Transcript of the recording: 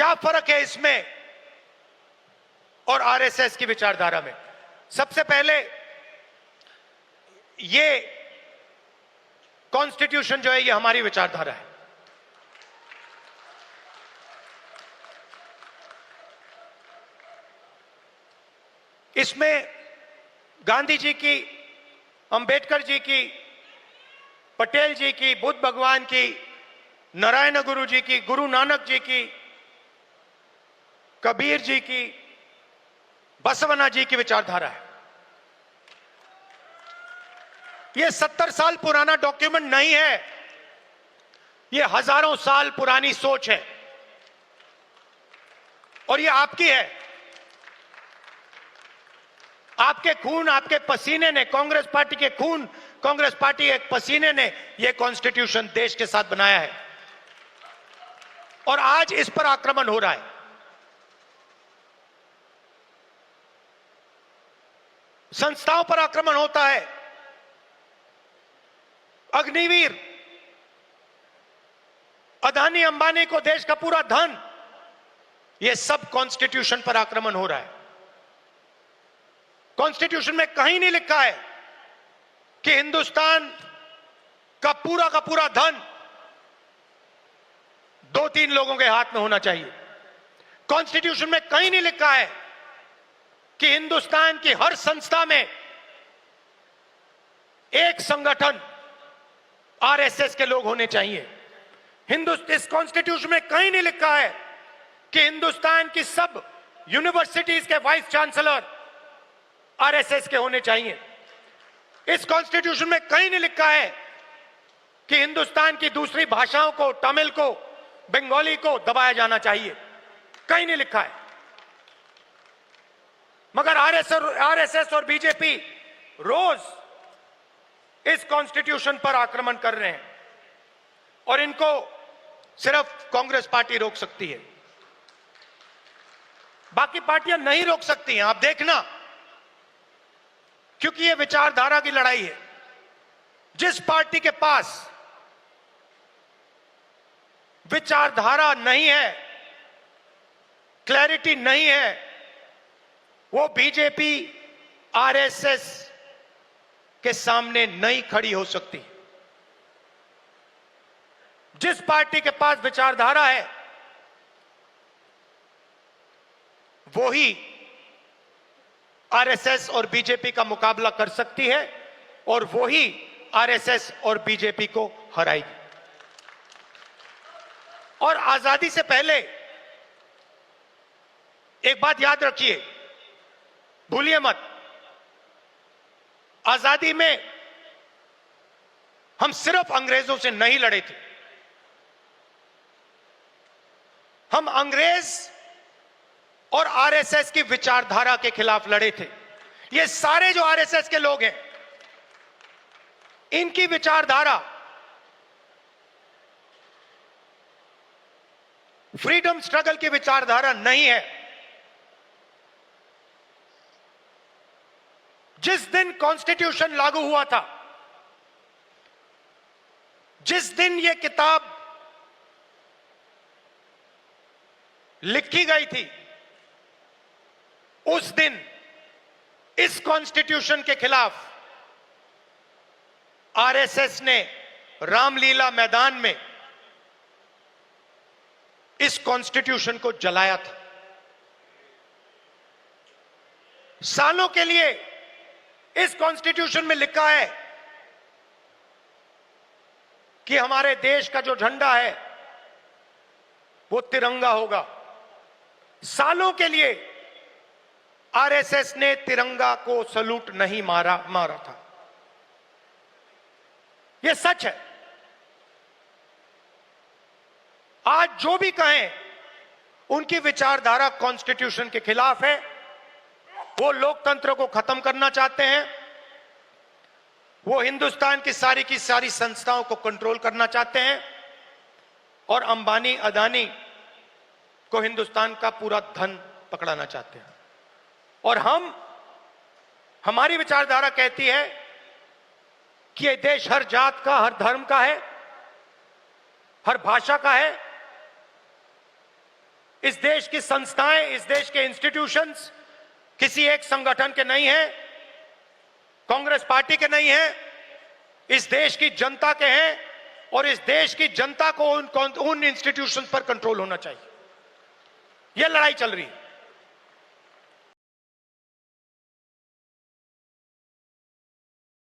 क्या फर्क है इसमें और आरएसएस की विचारधारा में? सबसे पहले ये कॉन्स्टिट्यूशन जो है ये हमारी विचारधारा है। इसमें गांधी जी की, अंबेडकर जी की, पटेल जी की, बुद्ध भगवान की, नारायण गुरु जी की, गुरु नानक जी की, कबीर जी की, बसवना जी की विचारधारा है। यह 70 साल पुराना डॉक्यूमेंट नहीं है, यह हजारों साल पुरानी सोच है और यह आपकी है। आपके खून, आपके पसीने ने, कांग्रेस पार्टी के खून, कांग्रेस पार्टी के पसीने ने यह कॉन्स्टिट्यूशन देश के साथ बनाया है और आज इस पर आक्रमण हो रहा है। संस्थाओं पर आक्रमण होता है। अग्निवीर, अदानी अंबानी को देश का पूरा धन, यह सब कॉन्स्टिट्यूशन पर आक्रमण हो रहा है। कॉन्स्टिट्यूशन में कहीं नहीं लिखा है कि हिंदुस्तान का पूरा धन 2-3 लोगों के हाथ में होना चाहिए। कॉन्स्टिट्यूशन में कहीं नहीं लिखा है कि हिंदुस्तान की हर संस्था में एक संगठन आरएसएस के लोग होने चाहिए। इस कॉन्स्टिट्यूशन में कहीं नहीं लिखा है कि हिंदुस्तान की सब यूनिवर्सिटीज के वाइस चांसलर आरएसएस के होने चाहिए। इस कॉन्स्टिट्यूशन में कहीं नहीं लिखा है कि हिंदुस्तान की दूसरी भाषाओं को, तमिल को, बंगाली को दबाया जाना चाहिए। कहीं नहीं लिखा है। मगर आरएसएस और बीजेपी रोज इस कॉन्स्टिट्यूशन पर आक्रमण कर रहे हैं और इनको सिर्फ कांग्रेस पार्टी रोक सकती है, बाकी पार्टियां नहीं रोक सकती हैं। आप देखना, क्योंकि यह विचारधारा की लड़ाई है। जिस पार्टी के पास विचारधारा नहीं है, क्लैरिटी नहीं है, वो बीजेपी, आरएसएस के सामने नहीं खड़ी हो सकती। जिस पार्टी के पास विचारधारा है वो ही आरएसएस और बीजेपी का मुकाबला कर सकती है और वो ही आरएसएस और बीजेपी को हराएगी। और आजादी से पहले एक बात याद रखिए, भूलिए मत, आजादी में हम सिर्फ अंग्रेजों से नहीं लड़े थे। हम अंग्रेज और आरएसएस की विचारधारा के खिलाफ लड़े थे। ये सारे जो आरएसएस के लोग हैं, इनकी विचारधारा फ्रीडम स्ट्रगल की विचारधारा नहीं है। जिस दिन कॉन्स्टिट्यूशन लागू हुआ था, जिस दिन यह किताब लिखी गई थी, उस दिन इस कॉन्स्टिट्यूशन के खिलाफ आरएसएस ने रामलीला मैदान में इस कॉन्स्टिट्यूशन को जलाया था। सालों के लिए इस कॉन्स्टिट्यूशन में लिखा है कि हमारे देश का जो झंडा है वो तिरंगा होगा। सालों के लिए आरएसएस ने तिरंगा को सलूट नहीं मारा था। यह सच है। आज जो भी कहें, उनकी विचारधारा कॉन्स्टिट्यूशन के खिलाफ है। वो लोकतंत्र को खत्म करना चाहते हैं। वो हिंदुस्तान की सारी संस्थाओं को कंट्रोल करना चाहते हैं और अंबानी, अदानी को हिंदुस्तान का पूरा धन पकड़ाना चाहते हैं। और हमारी विचारधारा कहती है कि यह देश हर जात का, हर धर्म का है, हर भाषा का है इस देश की संस्थाएं, इस देश के इंस्टीट्यूशंस किसी एक संगठन के नहीं हैं, कांग्रेस पार्टी के नहीं हैं, इस देश की जनता के हैं और इस देश की जनता को उन इंस्टीट्यूशंस पर कंट्रोल होना चाहिए। यह लड़ाई चल रही है।